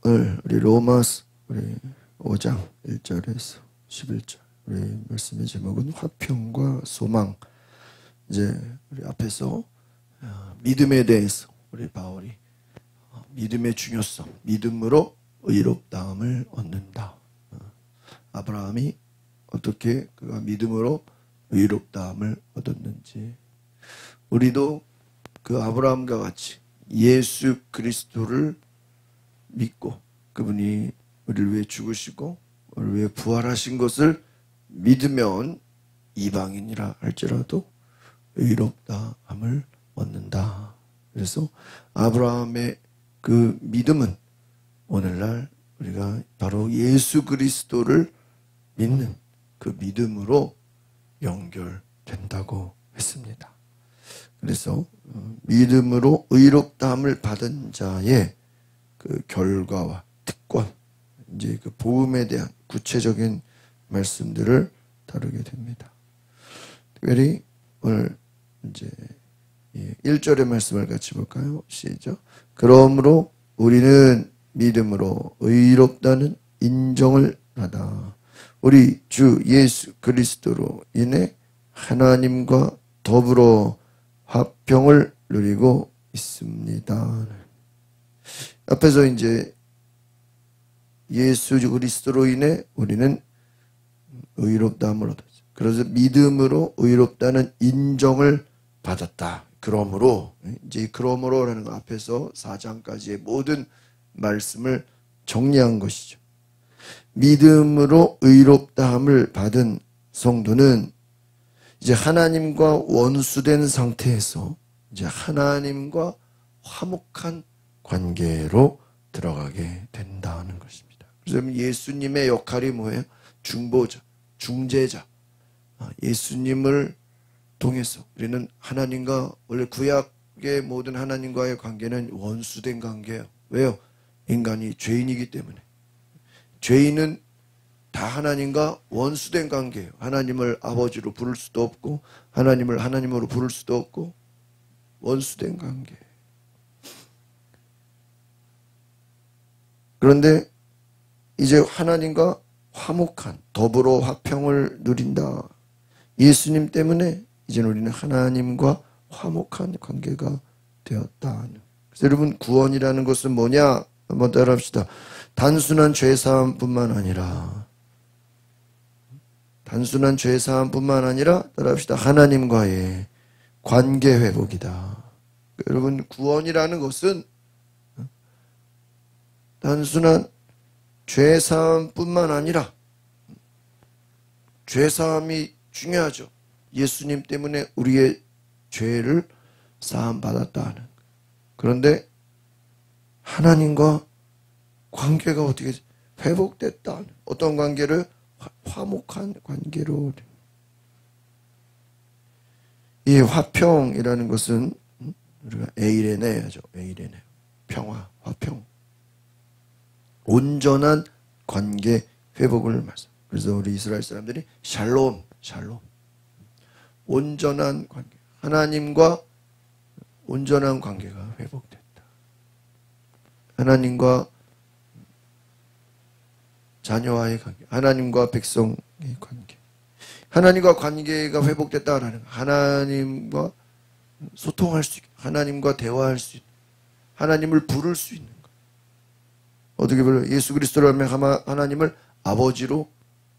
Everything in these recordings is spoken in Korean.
오늘 우리 로마서 우리 5장 1절에서 11절 우리 말씀의 제목은 화평과 소망. 이제 우리 앞에서 믿음에 대해서 우리 바울이 믿음의 중요성, 믿음으로 의롭다함을 얻는다. 아브라함이 어떻게 그가 믿음으로 의롭다함을 얻었는지, 우리도 그 아브라함과 같이 예수 그리스도를 믿고 그분이 우리를 위해 죽으시고 우리를 위해 부활하신 것을 믿으면 이방인이라 할지라도 의롭다함을 얻는다. 그래서 아브라함의 그 믿음은 오늘날 우리가 바로 예수 그리스도를 믿는 그 믿음으로 연결된다고 했습니다. 그래서 믿음으로 의롭다함을 받은 자의 그 결과와 특권, 이제 그 복음에 대한 구체적인 말씀들을 다루게 됩니다. 특별히 오늘 이제 1절의 말씀을 같이 볼까요? 시작. 그러므로 우리는 믿음으로 의롭다는 인정을 받아 우리 주 예수 그리스도로 인해 하나님과 더불어 화평을 누리고 있습니다. 앞에서 이제 예수 그리스도로 인해 우리는 의롭다함을 얻었죠. 그래서 믿음으로 의롭다는 인정을 받았다. 그러므로, 이제 그러므로라는 거 앞에서 4장까지의 모든 말씀을 정리한 것이죠. 믿음으로 의롭다함을 받은 성도는 이제 하나님과 원수된 상태에서 이제 하나님과 화목한 관계로 들어가게 된다는 것입니다. 그래서 예수님의 역할이 뭐예요? 중보자, 중재자. 예수님을 통해서 우리는 하나님과, 원래 구약의 모든 하나님과의 관계는 원수된 관계예요. 왜요? 인간이 죄인이기 때문에. 죄인은 다 하나님과 원수된 관계예요. 하나님을 아버지로 부를 수도 없고 하나님을 하나님으로 부를 수도 없고 원수된 관계. 그런데 이제 하나님과 화목한, 더불어 화평을 누린다. 예수님 때문에 이제는 우리는 하나님과 화목한 관계가 되었다. 그래서 여러분, 구원이라는 것은 뭐냐? 한번 따라합시다. 단순한 죄사함뿐만 아니라, 단순한 죄사함뿐만 아니라 따라합시다. 하나님과의 관계 회복이다. 여러분, 구원이라는 것은 단순한 죄사함뿐만 아니라, 죄사함이 중요하죠. 예수님 때문에 우리의 죄를 사함 받았다는. 그런데 하나님과 관계가 어떻게 회복됐다. 어떤 관계를? 화목한 관계로. 이 화평이라는 것은 우리가 에이레네 해야죠. 에이레네. 평화, 화평. 온전한 관계 회복을 말씀. 그래서 우리 이스라엘 사람들이 샬롬, 샬롬. 온전한 관계. 하나님과 온전한 관계가 회복됐다. 하나님과 자녀와의 관계, 하나님과 백성의 관계. 하나님과 관계가 회복됐다라는 거. 하나님과 소통할 수 있게, 하나님과 대화할 수 있는, 하나님을 부를 수 있는 것. 어떻게 불러요? 예수 그리스도로 하면 하나님을 아버지로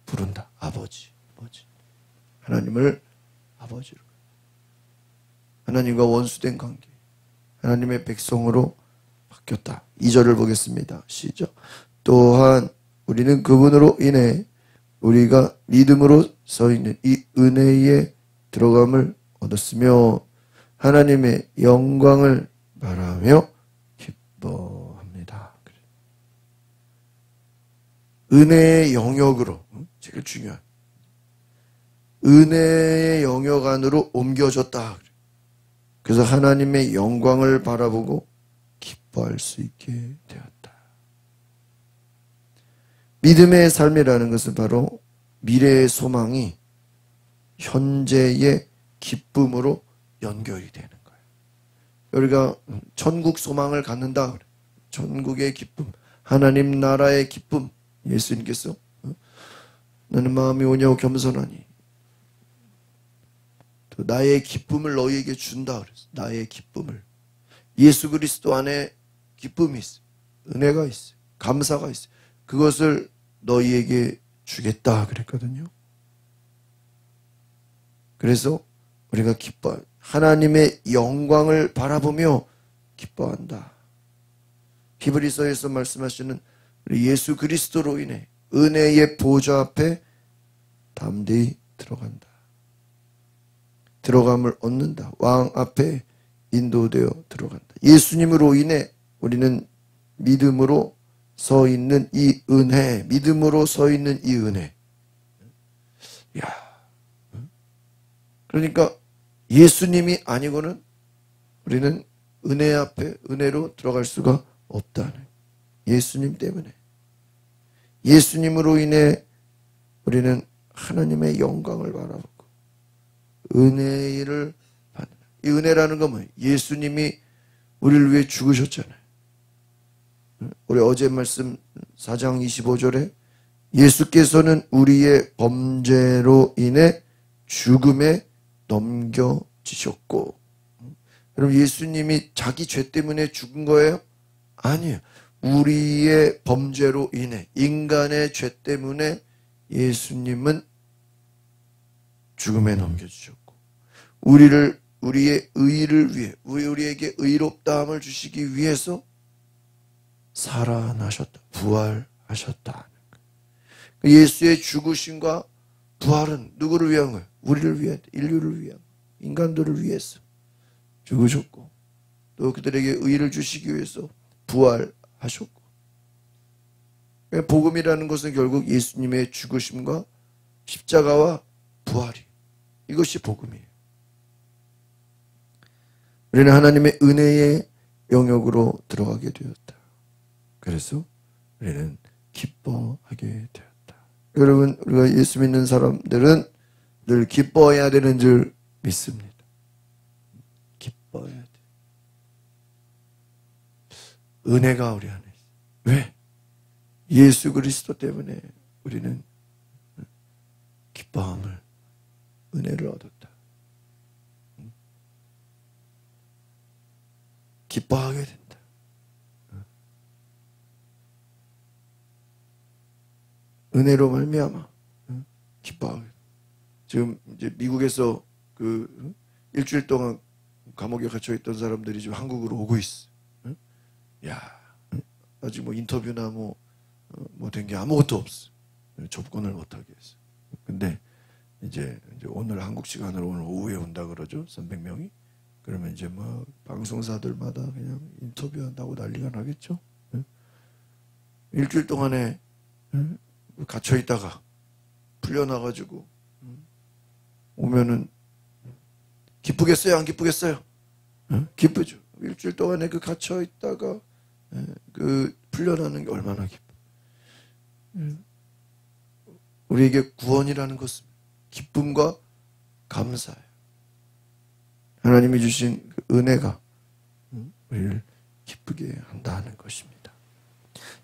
부른다. 아버지, 아버지. 하나님을 아버지로. 하나님과 원수된 관계. 하나님의 백성으로 바뀌었다. 2절을 보겠습니다. 시작. 또한 우리는 그분으로 인해 우리가 믿음으로 서 있는 이 은혜에 들어감을 얻었으며 하나님의 영광을 바라며 기뻐합니다. 은혜의 영역으로, 제일 중요한 은혜의 영역 안으로 옮겨졌다. 그래서 하나님의 영광을 바라보고 기뻐할 수 있게 되었다. 믿음의 삶이라는 것은 바로 미래의 소망이 현재의 기쁨으로 연결이 되는 거예요. 우리가 천국 소망을 갖는다. 천국의 기쁨, 하나님 나라의 기쁨, 예수님께서 나는 마음이 오냐고 겸손하니 또 나의 기쁨을 너희에게 준다 그랬어. 나의 기쁨을. 예수 그리스도 안에 기쁨이 있어. 은혜가 있어. 감사가 있어. 그것을 너희에게 주겠다 그랬거든요. 그래서 우리가 기뻐, 하나님의 영광을 바라보며 기뻐한다. 히브리서에서 말씀하시는 우리 예수 그리스도로 인해 은혜의 보좌 앞에 담대히 들어간다. 들어감을 얻는다. 왕 앞에 인도되어 들어간다. 예수님으로 인해 우리는 믿음으로 서 있는 이 은혜, 믿음으로 서 있는 이 은혜. 야, 그러니까 예수님이 아니고는 우리는 은혜 앞에 은혜로 들어갈 수가 없다는, 예수님 때문에. 예수님으로 인해 우리는 하나님의 영광을 바라보고 은혜를 받는. 이 은혜라는 건 뭐예요? 예수님이 우리를 위해 죽으셨잖아요. 우리 어제 말씀 4장 25절에 예수께서는 우리의 범죄로 인해 죽음에 넘겨지셨고, 여러분 예수님이 자기 죄 때문에 죽은 거예요? 아니에요. 우리의 범죄로 인해, 인간의 죄 때문에 예수님은 죽음에 넘겨주셨고, 우리의 의를 위해, 우리에게 의롭다함을 주시기 위해서 살아나셨다, 부활하셨다. 예수의 죽으심과 부활은 누구를 위한 거예요? 우리를 위한, 인류를 위한, 인간들을 위해서 죽으셨고, 또 그들에게 의를 주시기 위해서 부활하셨고. 복음이라는 것은 결국 예수님의 죽으심과 십자가와 부활이, 이것이 복음이에요. 우리는 하나님의 은혜의 영역으로 들어가게 되었다. 그래서 우리는 기뻐하게 되었다. 여러분, 우리가 예수 믿는 사람들은 늘 기뻐해야 되는 줄 믿습니다. 기뻐해야 돼. 은혜가 우리 안에 있어. 왜? 예수 그리스도 때문에 우리는 기뻐함을, 은혜를 얻었다. 기뻐하게 된다. 은혜로 말미암아 기뻐하게. 지금 이제 미국에서 그 일주일 동안 감옥에 갇혀 있던 사람들이 지금 한국으로 오고 있어. 야, 아직 뭐 인터뷰나 뭐 된 게 아무것도 없어. 접근을 못하게 했어. 근데 이제 오늘 한국 시간으로 오늘 오후에 온다 그러죠. 300명이. 그러면 이제 뭐 방송사들마다 그냥 인터뷰한다고 난리가 나겠죠. 일주일 동안에 갇혀 있다가 풀려나가지고 오면은 기쁘겠어요? 안 기쁘겠어요? 기쁘죠. 일주일 동안에 그 갇혀 있다가 그 풀려나는 게 얼마나 기뻐. 우리에게 구원이라는 것은 기쁨과 감사예요. 하나님이 주신 그 은혜가 우리를 기쁘게 한다는 것입니다.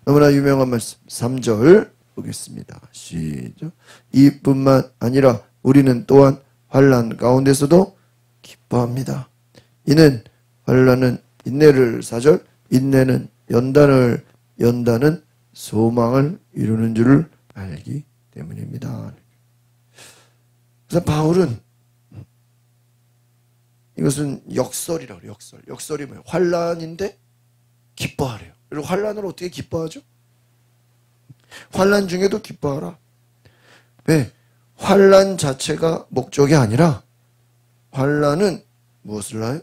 너무나 유명한 말씀 3절 보겠습니다. 시작. 이뿐만 아니라 우리는 또한 환난 가운데서도 기뻐합니다. 이는 환난은 인내를 4절, 인내는 연단을, 연단은 소망을 이루는 줄을 알기 때문입니다. 그래서 바울은 이것은 역설이라고 그래요. 역설. 역설이 뭐예요? 환난인데 기뻐하래요. 그리고 환난을 어떻게 기뻐하죠? 환난 중에도 기뻐하라. 왜? 환난 자체가 목적이 아니라 환난은 무엇을 하요?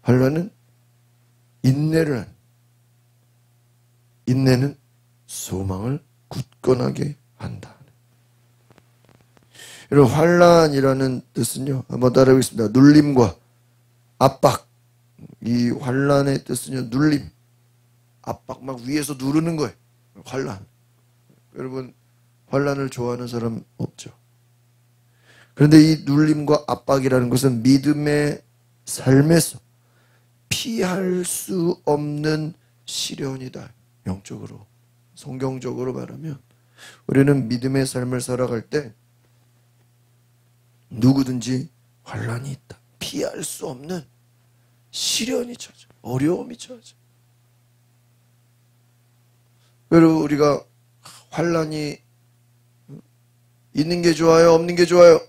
환난은 인내를 한. 인내는 소망을 굳건하게 한다. 여러분, 환난이라는 뜻은요, 한번 따라해보겠습니다. 눌림과 압박. 이 환난의 뜻은요, 눌림, 압박, 막 위에서 누르는 거예요. 환난. 여러분, 환난을 좋아하는 사람 없죠. 그런데 이 눌림과 압박이라는 것은 믿음의 삶에서 피할 수 없는 시련이다. 영적으로, 성경적으로 말하면 우리는 믿음의 삶을 살아갈 때 누구든지 환난이 있다. 피할 수 없는 시련이 찾아, 어려움이 찾아. 그리고 우리가 환난이 있는 게 좋아요? 없는 게 좋아요?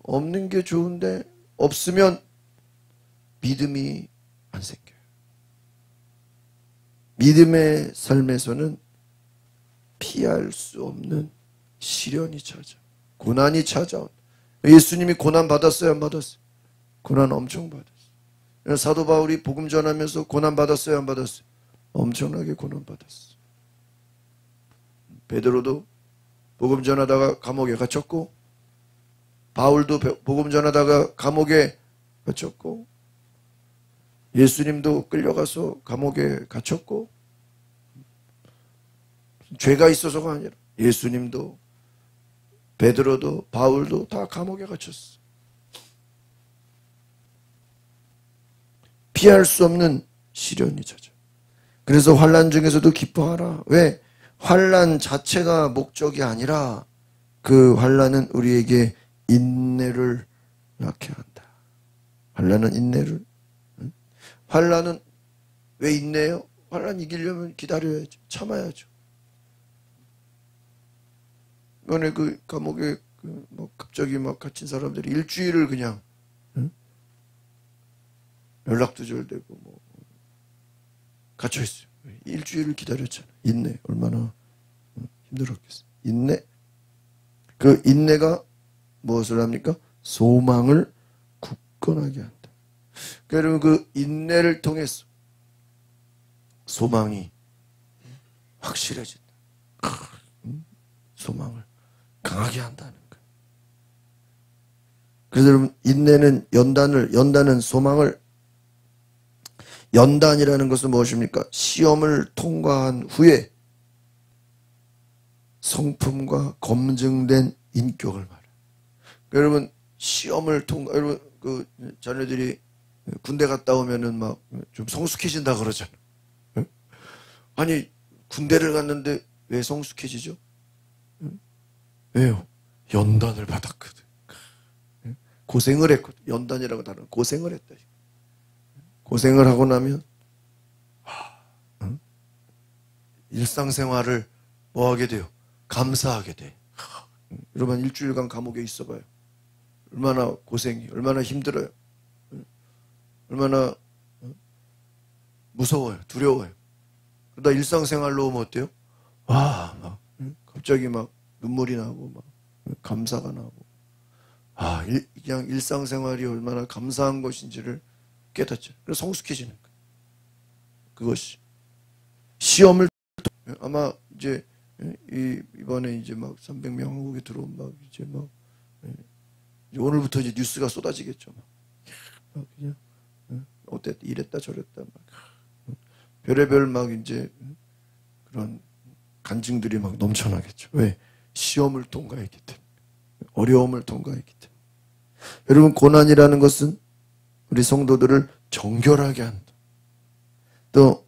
없는 게 좋은데 없으면 믿음이 안 생겨요. 믿음의 삶에서는 피할 수 없는 시련이 찾아, 고난이 찾아온. 예수님이 고난 받았어요, 안 받았어요? 고난 엄청 받았어요. 사도 바울이 복음 전하면서 고난 받았어요, 안 받았어요? 엄청나게 고난 받았어요. 베드로도 복음 전하다가 감옥에 갇혔고, 바울도 복음 전하다가 감옥에 갇혔고, 예수님도 끌려가서 감옥에 갇혔고, 죄가 있어서가 아니라 예수님도 베드로도 바울도 다 감옥에 갇혔어. 피할 수 없는 시련이 찾아. 그래서 환난 중에서도 기뻐하라. 왜? 환난 자체가 목적이 아니라 그 환난은 우리에게 인내를 낳게 한다. 환난은 인내를. 환난은 왜 인내요? 환난 이기려면 기다려야죠. 참아야죠. 이번에 그 감옥에 갑자기 막 갇힌 사람들이 일주일을 그냥 연락도 절되고 갇혀 있어요. 일주일을 기다렸잖아. 인내 얼마나 힘들었겠어. 인내. 그 인내가 무엇을 합니까? 소망을 굳건하게 한다. 그러면 그 인내를 통해서 소망이 확실해진다. 소망을 강하게 한다는 거예요. 그래서 여러분, 인내는 연단은 소망을, 연단이라는 것은 무엇입니까? 시험을 통과한 후에 성품과 검증된 인격을 말해요. 여러분, 시험을 여러분, 그 자녀들이 군대 갔다 오면은 막 좀 성숙해진다 그러잖아. 아니, 군대를 갔는데 왜 성숙해지죠? 왜요? 연단을 받았거든. 고생을 했거든. 연단이라고 다른 고생을 했다. 고생을 하고 나면 일상생활을 뭐 하게 돼요? 감사하게 돼. 여러분 일주일간 감옥에 있어봐요. 얼마나 고생이, 얼마나 힘들어요. 얼마나 무서워요. 두려워요. 그러다 일상생활로 오면 어때요? 와, 막 갑자기 막 눈물이 나고 막 감사가 나고, 그냥 일상생활이 얼마나 감사한 것인지를 깨닫죠. 그래서 성숙해지는 거예요. 그것이 시험을 아마 이제 이번에 이제 막 300명 한국에 들어온 막 이제 막 이제 오늘부터 이제 뉴스가 쏟아지겠죠. 막 그냥 어땠다 이랬다 저랬다 막 별의별 막 이제 그런 간증들이 막 넘쳐나겠죠. 왜? 시험을 통과했기 때문에, 어려움을 통과했기 때문에. 여러분, 고난이라는 것은 우리 성도들을 정결하게 한다. 또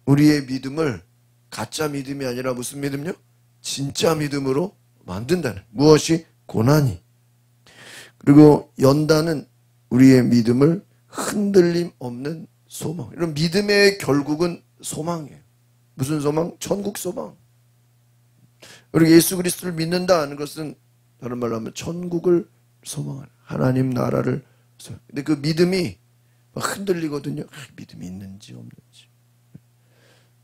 우리의 믿음을 가짜 믿음이 아니라 무슨 믿음요? 진짜 믿음으로 만든다는. 무엇이? 고난이. 그리고 연단은 우리의 믿음을 흔들림 없는 소망. 이런 믿음의 결국은 소망이에요. 무슨 소망? 천국 소망. 우리 예수 그리스도를 믿는다 하는 것은 다른 말로 하면 천국을 소망하는, 하나님 나라를. 근데 그 믿음이 막 흔들리거든요. 믿음이 있는지 없는지.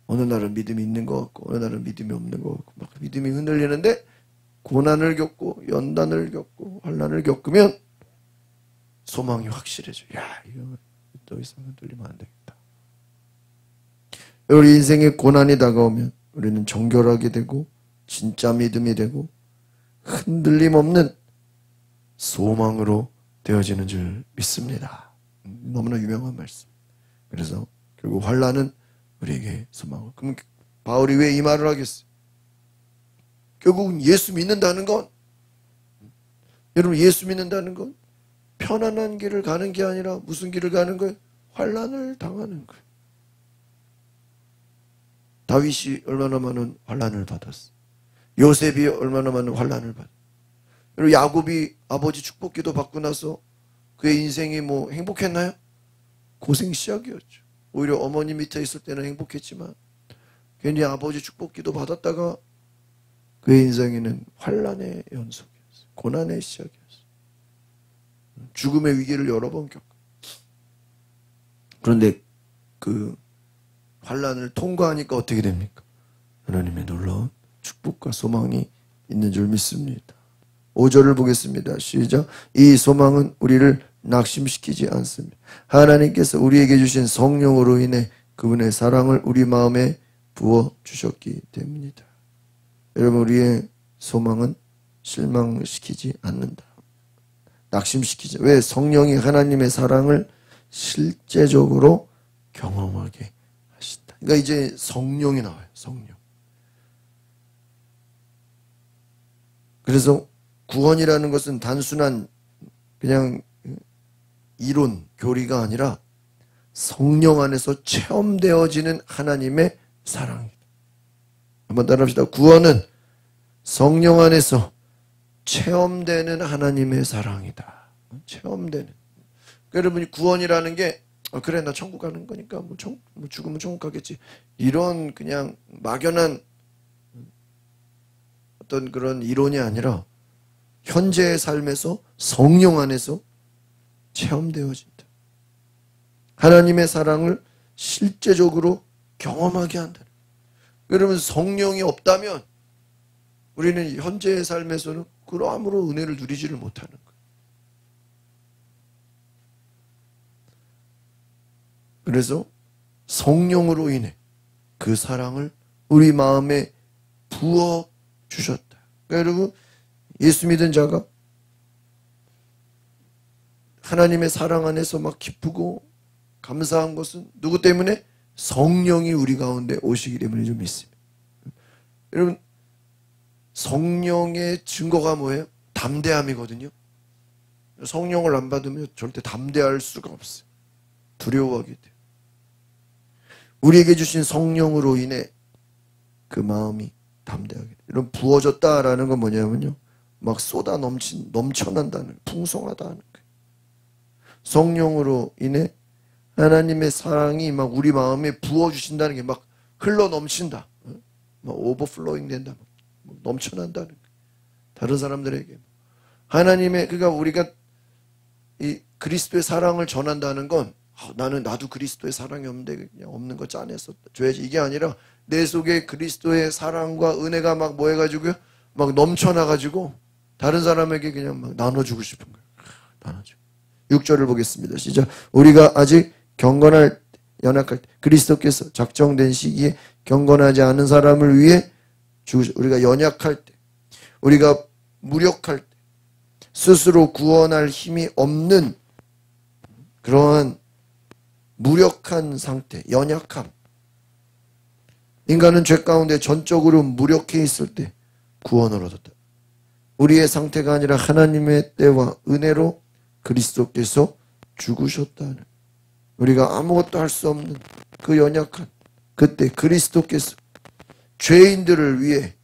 어느 날은 믿음이 있는 것 같고 어느 날은 믿음이 없는 것 같고 막 믿음이 흔들리는데, 고난을 겪고 연단을 겪고 환난을 겪으면 소망이 확실해져. 야, 이거 더 이상 흔들리면 안 되겠다. 우리 인생에 고난이 다가오면 우리는 정결하게 되고 진짜 믿음이 되고 흔들림 없는 소망으로 되어지는 줄 믿습니다. 너무나 유명한 말씀. 그래서 결국 환난은 우리에게 소망을. 그럼 바울이 왜 이 말을 하겠어요? 결국은 예수 믿는다는 건, 여러분 예수 믿는다는 건 편안한 길을 가는 게 아니라 무슨 길을 가는 거예요? 환난을 당하는 거예요. 다윗이 얼마나 많은 환난을 받았어. 요셉이 얼마나 많은 환난을 받았어. 그리고 야곱이 아버지 축복기도 받고 나서 그의 인생이 뭐 행복했나요? 고생 시작이었죠. 오히려 어머니 밑에 있을 때는 행복했지만 괜히 아버지 축복기도 받았다가 그의 인생에는 환난의 연속이었어요. 고난의 시작이었어요. 죽음의 위기를 여러 번 겪고. 그런데 그 환난을 통과하니까 어떻게 됩니까? 하나님의 놀라운 축복과 소망이 있는 줄 믿습니다. 5절을 보겠습니다. 시작. 이 소망은 우리를 낙심시키지 않습니다. 하나님께서 우리에게 주신 성령으로 인해 그분의 사랑을 우리 마음에 부어주셨기 때문이다. 여러분, 우리의 소망은 실망시키지 않는다. 낙심시키지. 왜? 성령이 하나님의 사랑을 실제적으로 경험하게 하신다. 그러니까 이제 성령이 나와요. 성령. 그래서 구원이라는 것은 단순한 그냥 이론, 교리가 아니라 성령 안에서 체험되어지는 하나님의 사랑이다. 한번 따라합시다. 구원은 성령 안에서 체험되는 하나님의 사랑이다. 체험되는. 그러니까 여러분이 구원이라는 게 그래 나 천국 가는 거니까 뭐 죽으면 천국 가겠지. 이런 그냥 막연한 어떤 그런 이론이 아니라 현재의 삶에서 성령 안에서 체험되어진다. 하나님의 사랑을 실제적으로 경험하게 한다. 여러분, 성령이 없다면 우리는 현재의 삶에서는 그러함으로 은혜를 누리지를 못하는 거예요. 그래서 성령으로 인해 그 사랑을 우리 마음에 부어주셨다. 그러니까 여러분, 예수 믿은 자가 하나님의 사랑 안에서 막 기쁘고 감사한 것은 누구 때문에? 성령이 우리 가운데 오시기 때문에 좀 믿습니다. 여러분, 성령의 증거가 뭐예요? 담대함이거든요. 성령을 안 받으면 절대 담대할 수가 없어요. 두려워하게 돼요. 우리에게 주신 성령으로 인해 그 마음이 담대하게 돼요. 이런 부어졌다라는 건 뭐냐면요, 막 쏟아 넘쳐난다는, 풍성하다는 거예요. 성령으로 인해 하나님의 사랑이 막 우리 마음에 부어주신다는 게 막 흘러 넘친다. 막 오버플로잉 된다. 막 넘쳐난다는 거예요. 다른 사람들에게. 하나님의, 그러니까 우리가 이 그리스도의 사랑을 전한다는 건 나도 그리스도의 사랑이 없는데 그냥 없는 거 짜내서 줘야지. 이게 아니라 내 속에 그리스도의 사랑과 은혜가 막 뭐 해가지고요, 막 넘쳐나가지고 다른 사람에게 그냥 막 나눠주고 싶은 거예요. 나눠주고. 6절을 보겠습니다. 시작. 우리가 아직 경건할 연약할 때 그리스도께서 작정된 시기에 경건하지 않은 사람을 위해 죽으셨. 우리가 연약할 때, 우리가 무력할 때, 스스로 구원할 힘이 없는 그러한 무력한 상태, 연약함. 인간은 죄 가운데 전적으로 무력해 있을 때 구원을 얻었다. 우리의 상태가 아니라 하나님의 때와 은혜로 그리스도께서 죽으셨다는, 우리가 아무것도 할 수 없는 그 연약한 그때 그리스도께서 죄인들을 위해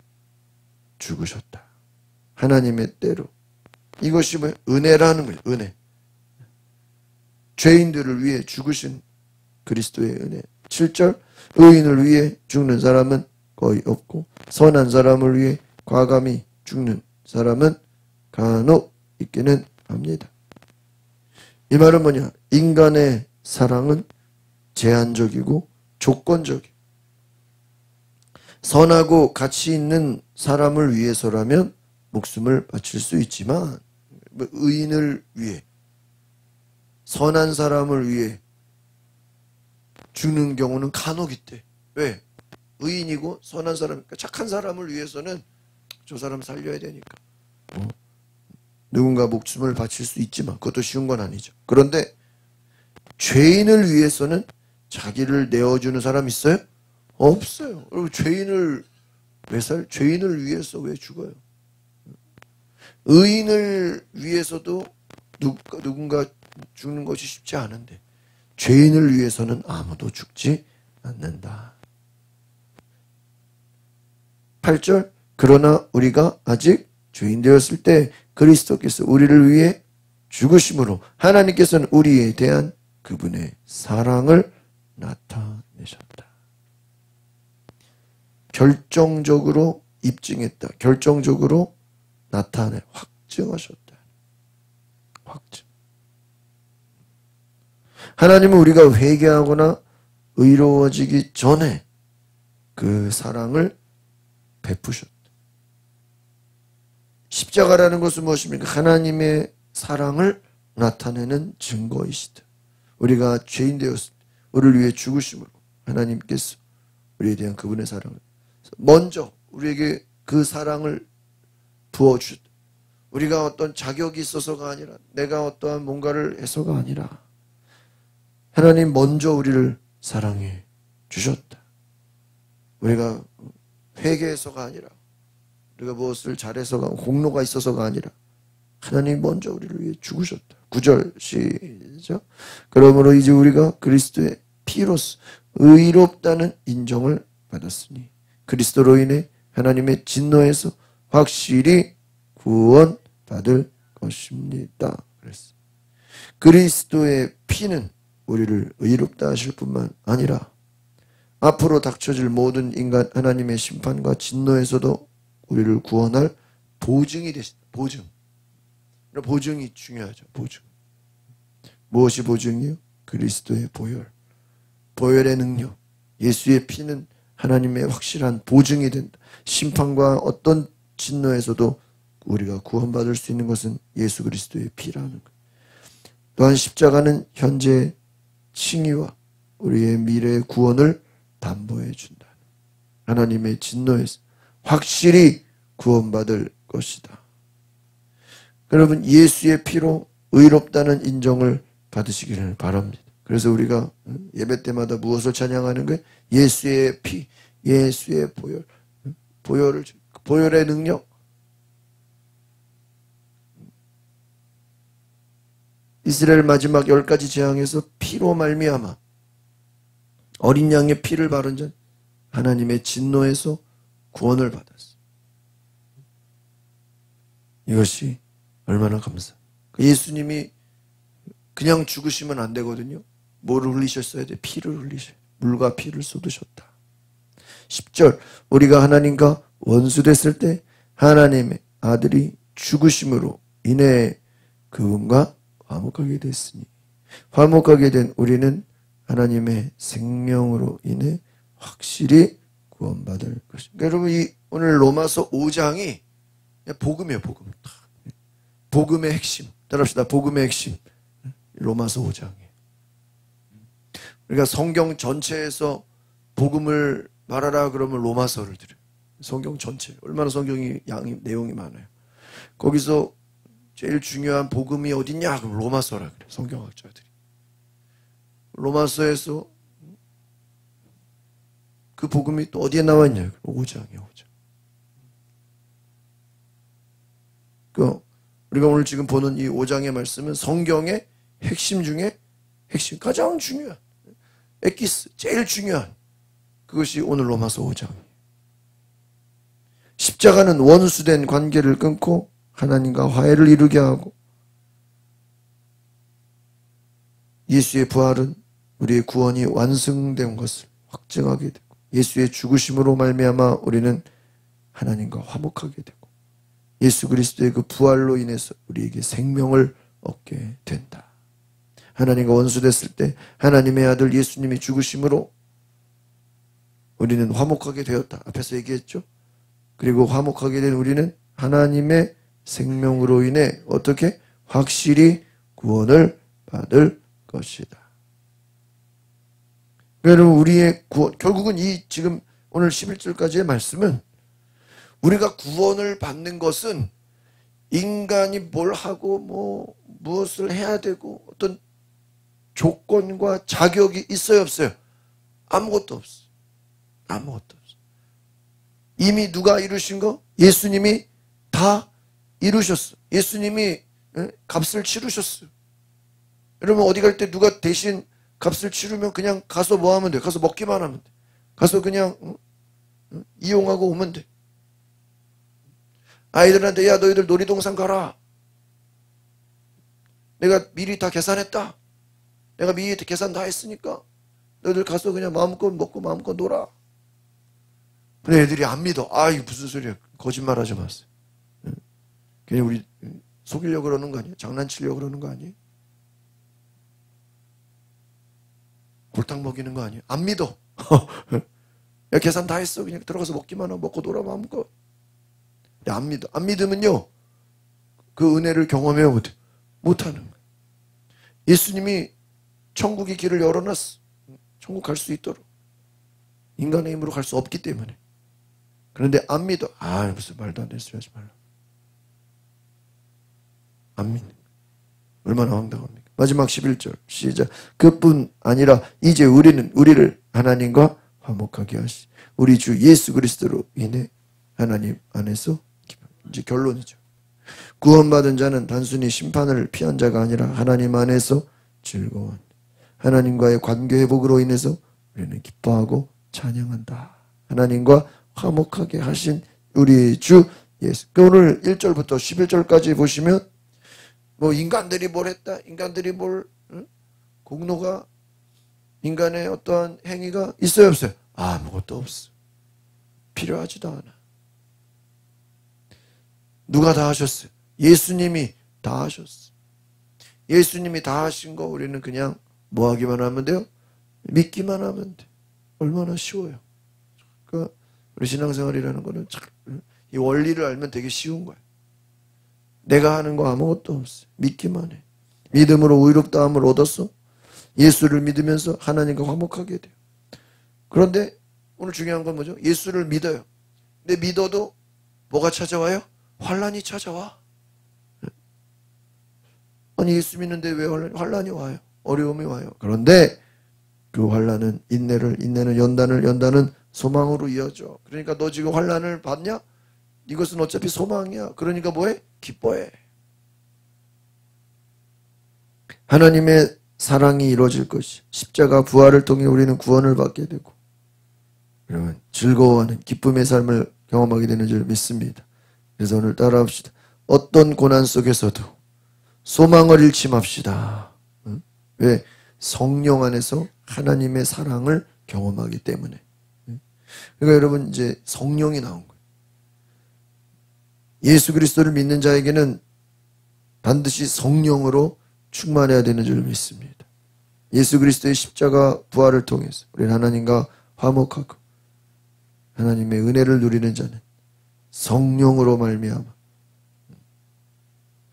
죽으셨다. 하나님의 때로. 이것이 뭐예요? 은혜라는 거예요. 은혜. 죄인들을 위해 죽으신 그리스도의 은혜. 7절. 의인을 위해 죽는 사람은 거의 없고 선한 사람을 위해 과감히 죽는 사람은 간혹 있기는 합니다. 이 말은 뭐냐? 인간의 사랑은 제한적이고 조건적이고, 선하고 가치 있는 사람을 위해서라면 목숨을 바칠 수 있지만 의인을 위해, 선한 사람을 위해 죽는 경우는 간혹 있대. 왜? 의인이고 선한 사람, 착한 사람을 위해서는 저 사람 살려야 되니까 누군가 목숨을 바칠 수 있지만 그것도 쉬운 건 아니죠. 그런데 죄인을 위해서는 자기를 내어주는 사람 있어요? 없어요. 죄인을 죄인을 위해서 왜 죽어요? 의인을 위해서도 누군가 죽는 것이 쉽지 않은데 죄인을 위해서는 아무도 죽지 않는다. 8절 그러나 우리가 아직 죄인 되었을 때 그리스도께서 우리를 위해 죽으심으로 하나님께서는 우리에 대한 그분의 사랑을 나타내셨다. 결정적으로 입증했다. 결정적으로 나타내 확증하셨다. 확증. 하나님은 우리가 회개하거나 의로워지기 전에 그 사랑을 베푸셨다. 십자가라는 것은 무엇입니까? 하나님의 사랑을 나타내는 증거이시다. 우리가 죄인 되었을 때 우리를 위해 죽으심으로 하나님께서 우리에 대한 그분의 사랑을 먼저 우리에게 그 사랑을 부어주셨다. 우리가 어떤 자격이 있어서가 아니라 내가 어떠한 뭔가를 해서가 아니라 하나님 먼저 우리를 사랑해 주셨다. 우리가 회개해서가 아니라 우리가 무엇을 잘해서가 공로가 있어서가 아니라 하나님 먼저 우리를 위해 죽으셨다. 9절 시작. 그러므로 이제 우리가 그리스도의 피로서 의롭다는 인정을 받았으니 그리스도로 인해 하나님의 진노에서 확실히 구원받을 것입니다. 그랬어. 그리스도의 피는 우리를 의롭다 하실 뿐만 아니라 앞으로 닥쳐질 모든 인간 하나님의 심판과 진노에서도 우리를 구원할 보증이 되신다. 보증. 보증이 중요하죠. 보증. 무엇이 보증이요? 그리스도의 보혈. 보혈의 능력. 예수의 피는 하나님의 확실한 보증이 된다. 심판과 어떤 진노에서도 우리가 구원받을 수 있는 것은 예수 그리스도의 피라는 것. 또한 십자가는 현재 칭의와 우리의 미래의 구원을 담보해 준다. 하나님의 진노에서 확실히 구원받을 것이다. 여러분 예수의 피로 의롭다는 인정을 받으시기를 바랍니다. 그래서 우리가 예배 때마다 무엇을 찬양하는 거예요? 예수의 피, 예수의 보혈, 보혈의 능력. 이스라엘 마지막 10가지 재앙에서 피로 말미암아 어린 양의 피를 바른 자 하나님의 진노에서 구원을 받았어. 이것이 얼마나 감사. 예수님이 그냥 죽으시면 안 되거든요. 뭐를 흘리셨어야 돼? 피를 흘리셔야 돼. 물과 피를 쏟으셨다. 10절 우리가 하나님과 원수됐을 때 하나님의 아들이 죽으심으로 인해 그분과 화목하게 됐으니 화목하게 된 우리는 하나님의 생명으로 인해 확실히 구원받을 것입니다. 여러분 이 오늘 로마서 5장이 복음이에요. 복음. 복음의 핵심. 따라합시다. 복음의 핵심. 로마서 5장이에요. 우리가 성경 전체에서 복음을 말하라 그러면 로마서를 들어요. 성경 전체. 얼마나 성경이 내용이 많아요. 거기서 제일 중요한 복음이 어딨냐? 그럼 로마서라 그래요. 성경학자들이. 로마서에서 그 복음이 또 어디에 나와 있냐? 5장이에요. 5장. 우리가 오늘 지금 보는 이 5장의 말씀은 성경의 핵심 중에 핵심, 가장 중요한 에키스, 제일 중요한 그것이 오늘 로마서 5장이에요. 십자가는 원수된 관계를 끊고 하나님과 화해를 이루게 하고 예수의 부활은 우리의 구원이 완성된 것을 확증하게 되고 예수의 죽으심으로 말미암아 우리는 하나님과 화목하게 되고 예수 그리스도의 그 부활로 인해서 우리에게 생명을 얻게 된다. 하나님과 원수됐을 때 하나님의 아들 예수님이 죽으심으로 우리는 화목하게 되었다. 앞에서 얘기했죠. 그리고 화목하게 된 우리는 하나님의 생명으로 인해 어떻게? 확실히 구원을 받을 것이다. 여러분 우리의 구원, 결국은 이 지금 오늘 11절까지의 말씀은 우리가 구원을 받는 것은 인간이 뭘 하고 무엇을 해야 되고 어떤 조건과 자격이 있어요 없어요? 아무것도 없어. 아무것도 없어. 이미 누가 이루신 거? 예수님이 다 이루셨어. 예수님이 값을 치르셨어요. 여러분 어디 갈 때 누가 대신 값을 치르면 그냥 가서 뭐 하면 돼? 가서 먹기만 하면 돼. 가서 그냥 이용하고 오면 돼. 아이들한테 야 너희들 놀이동산 가라. 내가 미리 다 계산했다. 내가 미리 계산 다 했으니까 너희들 가서 그냥 마음껏 먹고 마음껏 놀아. 근데 애들이 안 믿어. 아 이거 무슨 소리야. 거짓말하지 마세요. 그냥 우리 속이려고 그러는 거 아니에요? 장난치려고 그러는 거 아니에요? 골탕 먹이는 거 아니에요? 안 믿어. 야 계산 다 했어. 그냥 들어가서 먹기만 하고 먹고 놀아 마음껏. 야, 안 믿어. 안 믿으면요 그 은혜를 경험해야 못하는 거예요. 예수님이 천국의 길을 열어놨어. 천국 갈 수 있도록. 인간의 힘으로 갈 수 없기 때문에. 그런데 안 믿어. 아 무슨 말도 안 되는 소리 하지 말라. 안 믿는 거예요. 얼마나 황당합니까? 마지막 11절 시작. 그뿐 아니라 이제 우리를 하나님과 화목하게 하시 우리 주 예수 그리스도로 인해 하나님 안에서 이제 결론이죠. 구원받은 자는 단순히 심판을 피한 자가 아니라 하나님 안에서 즐거운 하나님과의 관계 회복으로 인해서 우리는 기뻐하고 찬양한다. 하나님과 화목하게 하신 우리 주 예수. 오늘 1절부터 11절까지 보시면 뭐 인간들이 뭘 했다. 인간들이 뭘 공로가 인간의 어떠한 행위가 있어요 없어요? 아무것도 없어. 필요하지도 않아. 누가 다 하셨어요? 예수님이 다 하셨어. 예수님이 다 하신 거 우리는 그냥 뭐 하기만 하면 돼요? 믿기만 하면 돼. 얼마나 쉬워요. 그러니까 우리 신앙생활이라는 거는 참 이 원리를 알면 되게 쉬운 거예요. 내가 하는 거 아무것도 없어. 믿기만 해. 믿음으로 의롭다함을 얻었어. 예수를 믿으면서 하나님과 화목하게 돼요. 그런데 오늘 중요한 건 뭐죠? 예수를 믿어요. 근데 믿어도 뭐가 찾아와요? 환란이 찾아와. 아니 예수 믿는데 왜 환란이 와요? 어려움이 와요. 그런데 그 환란은 인내는 연단은 소망으로 이어져. 그러니까 너 지금 환란을 받냐? 이것은 어차피 소망이야. 그러니까 뭐해? 기뻐해. 하나님의 사랑이 이루어질 것이 십자가 부활을 통해 우리는 구원을 받게 되고 그러면 즐거워하는 기쁨의 삶을 경험하게 되는 줄 믿습니다. 그래서 오늘 따라합시다. 어떤 고난 속에서도 소망을 잃지 맙시다. 왜? 성령 안에서 하나님의 사랑을 경험하기 때문에. 그러니까 여러분 이제 성령이 나온 거예요. 예수 그리스도를 믿는 자에게는 반드시 성령으로 충만해야 되는 줄 믿습니다. 예수 그리스도의 십자가 부활을 통해서 우리는 하나님과 화목하고 하나님의 은혜를 누리는 자는 성령으로 말미암아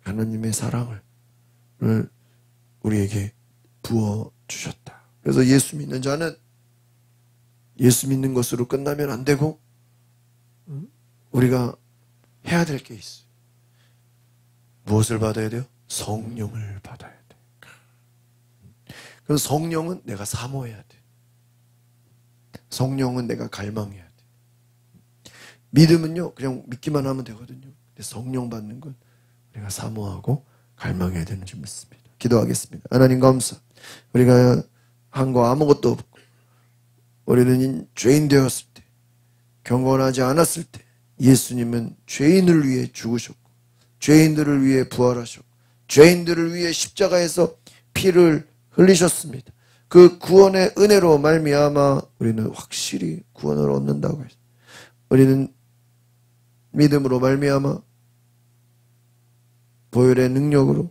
하나님의 사랑을 우리에게 부어주셨다. 그래서 예수 믿는 자는 예수 믿는 것으로 끝나면 안 되고 우리가 해야 될 게 있어요. 무엇을 받아야 돼요? 성령을 받아야 돼. 그럼 성령은 내가 사모해야 돼. 성령은 내가 갈망해야 돼. 믿음은요 그냥 믿기만 하면 되거든요. 근데 성령 받는 건 우리가 사모하고 갈망해야 되는 줄 믿습니다. 기도하겠습니다. 하나님 감사. 우리가 한 거 아무것도 없고 우리는 죄인 되었을 때 경건하지 않았을 때 예수님은 죄인을 위해 죽으셨고 죄인들을 위해 부활하셨고 죄인들을 위해 십자가에서 피를 흘리셨습니다. 그 구원의 은혜로 말미암아 우리는 확실히 구원을 얻는다고 했습니다. 우리는 믿음으로 말미암아 보혈의 능력으로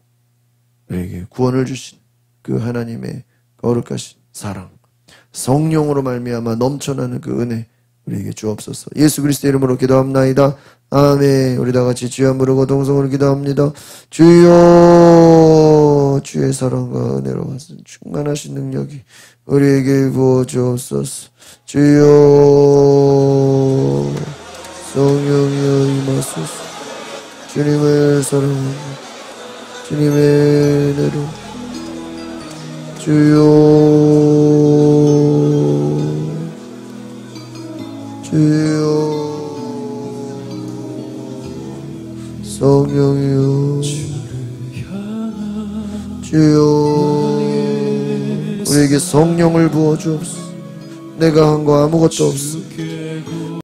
우리에게 구원을 주신 그 하나님의 거룩하신 사랑 성령으로 말미암아 넘쳐나는 그 은혜 우리에게 주옵소서. 예수 그리스도 이름으로 기도합나이다. 아멘. 우리 다 같이 주여 부르고 동성으로 기도합니다. 주여 주의 사랑과 은혜로 하신 충만하신 능력이 우리에게 부어주옵소서. 주여 성령이여 임하소서. 주님을 사랑합니다. 주님의 은혜로 주여 성령이여 주여 우리에게 성령을 부어주옵소서. 내가 한 거 아무것도 없어.